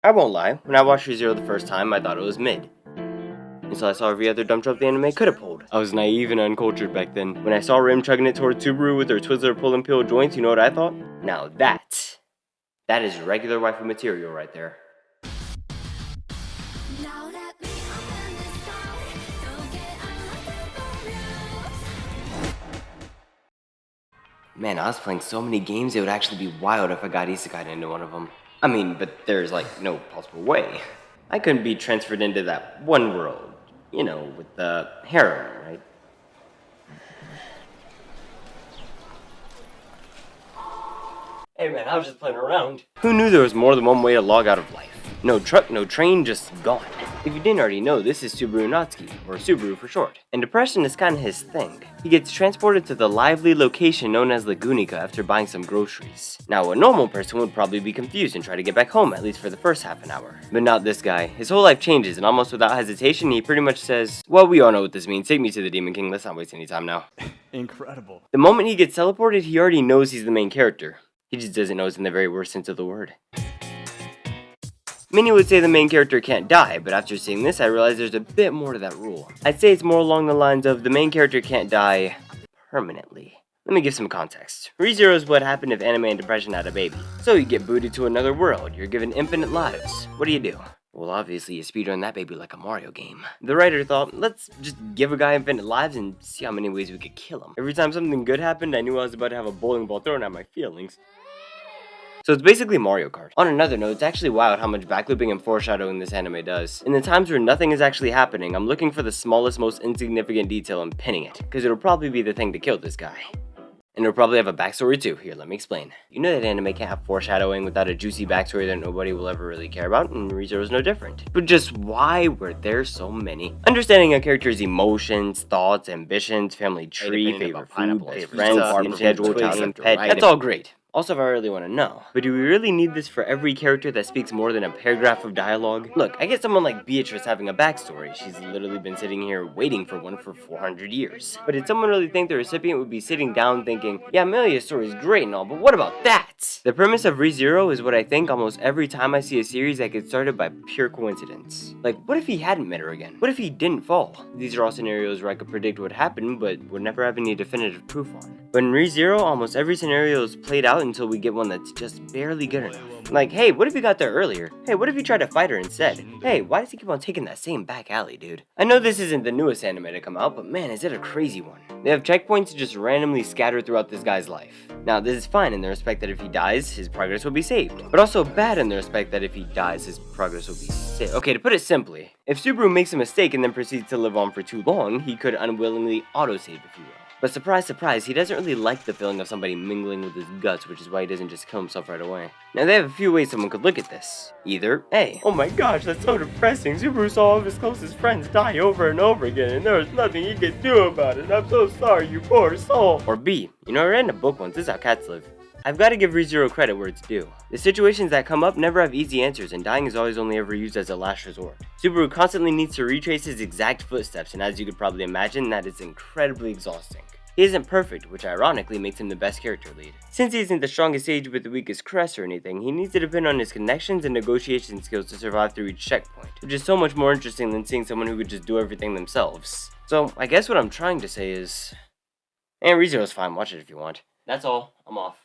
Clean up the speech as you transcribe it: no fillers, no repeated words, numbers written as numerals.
I won't lie, when I watched ReZero the first time, I thought it was mid. Until I saw every other dump job the anime could have pulled. I was naive and uncultured back then. When I saw Rim chugging it towards Subaru with her Twizzler pull and peel joints, you know what I thought? Now that is regular waifu material right there. Man, I was playing so many games it would actually be wild if I got isekai into one of them. I mean, but there's like no possible way. I couldn't be transferred into that one world, you know, with the heroine, right? Hey man, I was just playing around. Who knew there was more than one way to log out of life? No truck, no train, just gone. If you didn't already know, this is Subaru Natsuki, or Subaru for short. And depression is kinda his thing. He gets transported to the lively location known as Lagunica after buying some groceries. Now, a normal person would probably be confused and try to get back home, at least for the first half an hour. But not this guy. His whole life changes, and almost without hesitation, he pretty much says, well, we all know what this means, take me to the Demon King, let's not waste any time now. Incredible. The moment he gets teleported, he already knows he's the main character. He just doesn't know it's in the very worst sense of the word. Many would say the main character can't die, but after seeing this, I realized there's a bit more to that rule. I'd say it's more along the lines of the main character can't die permanently. Let me give some context. ReZero is what happened if anime and depression had a baby. So you get booted to another world, you're given infinite lives. What do? Well, obviously you speedrun that baby like a Mario game. The writer thought, let's just give a guy infinite lives and see how many ways we could kill him. Every time something good happened, I knew I was about to have a bowling ball thrown at my feelings. So it's basically Mario Kart. On another note, it's actually wild how much backlooping and foreshadowing this anime does. In the times where nothing is actually happening, I'm looking for the smallest, most insignificant detail and pinning it, because it'll probably be the thing to kill this guy. And it'll probably have a backstory too. Here, let me explain. You know that anime can't have foreshadowing without a juicy backstory that nobody will ever really care about, and ReZero is no different. But just why were there so many? Understanding a character's emotions, thoughts, ambitions, family tree, favorite food, best friends, schedule, pet, that's all great. Also, if I really want to know. But do we really need this for every character that speaks more than a paragraph of dialogue? Look, I get someone like Beatrice having a backstory. She's literally been sitting here waiting for one for 400 years. But did someone really think the recipient would be sitting down thinking, yeah, Amelia's story is great and all, but what about that? The premise of ReZero is what I think almost every time I see a series that gets started by pure coincidence. Like, what if he hadn't met her again? What if he didn't fall? These are all scenarios where I could predict what happened, but would never have any definitive proof on. But in ReZero, almost every scenario is played out until we get one that's just barely good enough. Like, hey, what if he got there earlier? Hey, what if he tried to fight her instead? Hey, why does he keep on taking that same back alley, dude? I know this isn't the newest anime to come out, but man, is it a crazy one. They have checkpoints just randomly scattered throughout this guy's life. Now, this is fine in the respect that if he dies, his progress will be saved. But also bad in the respect that if he dies, his progress will be saved. Okay, to put it simply, if Subaru makes a mistake and then proceeds to live on for too long, he could unwillingly autosave, if you will. But surprise, surprise, he doesn't really like the feeling of somebody mingling with his guts, which is why he doesn't just kill himself right away. Now, they have a few ways someone could look at this. Either A, oh my gosh, that's so depressing, Subaru saw all of his closest friends die over and over again, and there was nothing he could do about it, I'm so sorry, you poor soul. Or B, you know, I read in a book once, this is how cats live. I've got to give ReZero credit where it's due. The situations that come up never have easy answers, and dying is always only ever used as a last resort. Subaru constantly needs to retrace his exact footsteps, and as you could probably imagine, that is incredibly exhausting. He isn't perfect, which ironically makes him the best character lead. Since he isn't the strongest sage with the weakest crest or anything, he needs to depend on his connections and negotiation skills to survive through each checkpoint, which is so much more interesting than seeing someone who could just do everything themselves. So, I guess what I'm trying to say is, ReZero's fine, watch it if you want. That's all, I'm off.